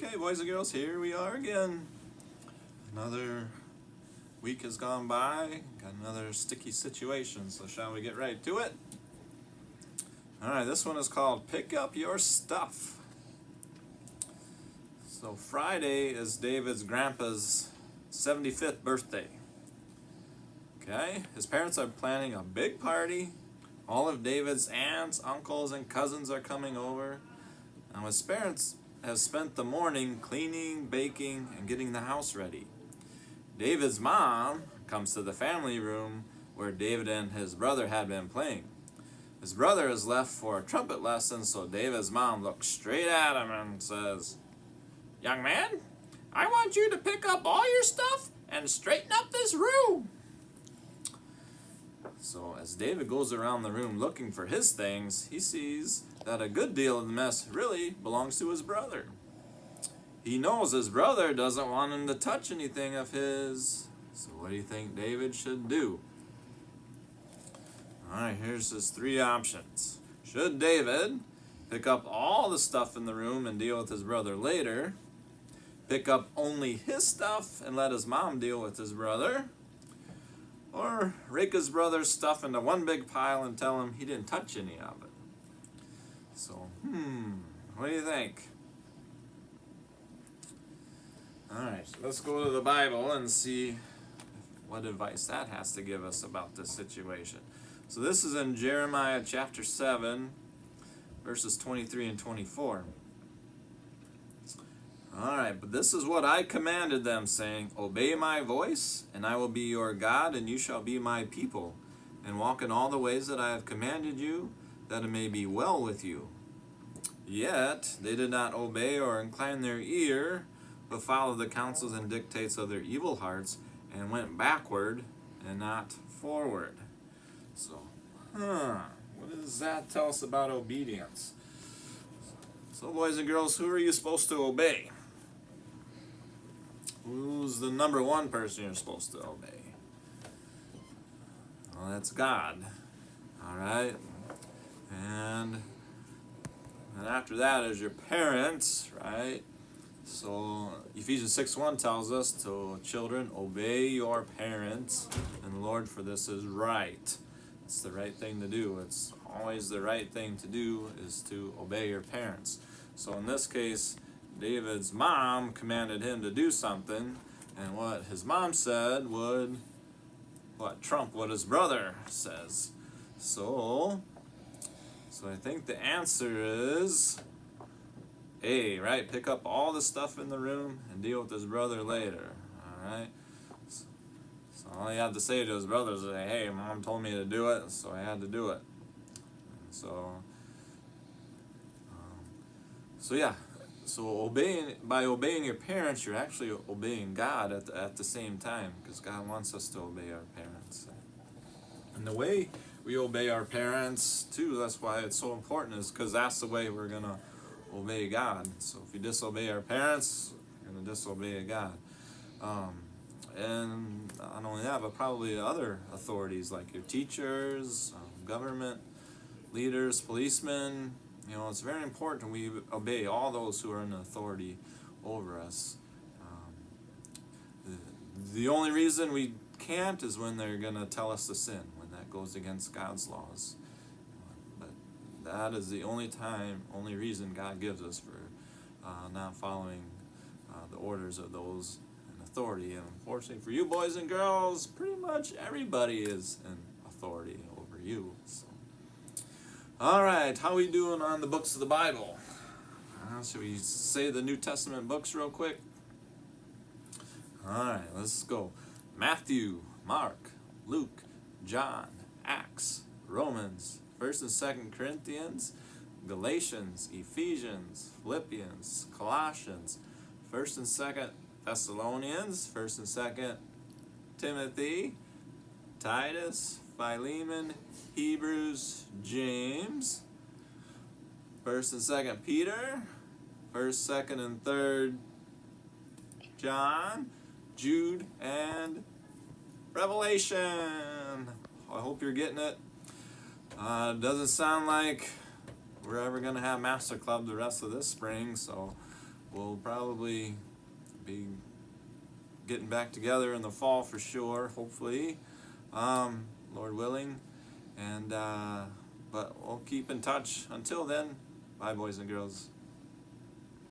Okay, boys and girls, here we are again. Another week has gone by, got another sticky situation, so shall we get right to it? Alright, this one is called Pick Up Your Stuff. So Friday is David's grandpa's 75th birthday. Okay, his parents are planning a big party. All of David's aunts, uncles, and cousins are coming over. Now his parents have spent the morning cleaning, baking, and getting the house ready. David's mom comes to the family room where David and his brother had been playing. His brother is left for a trumpet lesson, so David's mom looks straight at him and says, "Young man, I want you to pick up all your stuff and straighten up this room." So as David goes around the room looking for his things, he sees that a good deal of the mess really belongs to his brother. He knows his brother doesn't want him to touch anything of his. So what do you think David should do? Alright, here's his three options. Should David pick up all the stuff in the room and deal with his brother later? Pick up only his stuff and let his mom deal with his brother? Or rake his brother's stuff into one big pile and tell him he didn't touch any of it? So, what do you think? Alright, so let's go to the Bible and see what advice that has to give us about this situation. So this is in Jeremiah chapter 7, verses 23 and 24. Alright, but this is what I commanded them, saying, "Obey my voice, and I will be your God, and you shall be my people, and walk in all the ways that I have commanded you, that it may be well with you." Yet they did not obey or incline their ear, but followed the counsels and dictates of their evil hearts, and went backward and not forward. So, what does that tell us about obedience? So, boys and girls, who are you supposed to obey? Who's the number one person you're supposed to obey? Well, that's God. Alright? And after that is your parents, right? So Ephesians 6:1 tells us to children, obey your parents and the Lord, for this is right. It's the right thing to do. It's always the right thing to do is to obey your parents. So in this case, David's mom commanded him to do something, and what his mom said would trump what his brother says. So I think the answer is A, right? Pick up all the stuff in the room and deal with his brother later. Alright? So all he had to say to his brother is, "Hey, mom told me to do it, so I had to do it." So yeah. So by obeying your parents, you're actually obeying God at the same time, because God wants us to obey our parents. And the way we obey our parents too, that's why it's so important, is because that's the way we're gonna obey God. So if you disobey our parents, you're gonna disobey God. And not only that, but probably other authorities like your teachers, government leaders, policemen. You know, it's very important we obey all those who are in authority over us. The only reason we can't is when they're going to tell us to sin, when that goes against God's laws. But that is the only reason God gives us for not following the orders of those in authority. And unfortunately for you boys and girls, pretty much everybody is in authority over you. So. Alright, how are we doing on the books of the Bible? Should we say the New Testament books real quick? Alright, let's go. Matthew, Mark, Luke, John, Acts, Romans, 1st and 2nd Corinthians, Galatians, Ephesians, Philippians, Colossians, 1st and 2nd Thessalonians, 1st and 2nd Timothy, Titus, Philemon, Hebrews, James, 1st and 2nd Peter, 1st, 2nd, and 3rd John, Jude, and Revelation. I hope you're getting it. Doesn't sound like we're ever going to have Master Club the rest of this spring, so we'll probably be getting back together in the fall for sure, hopefully, Lord willing. And but we'll keep in touch. Until then, bye, boys and girls.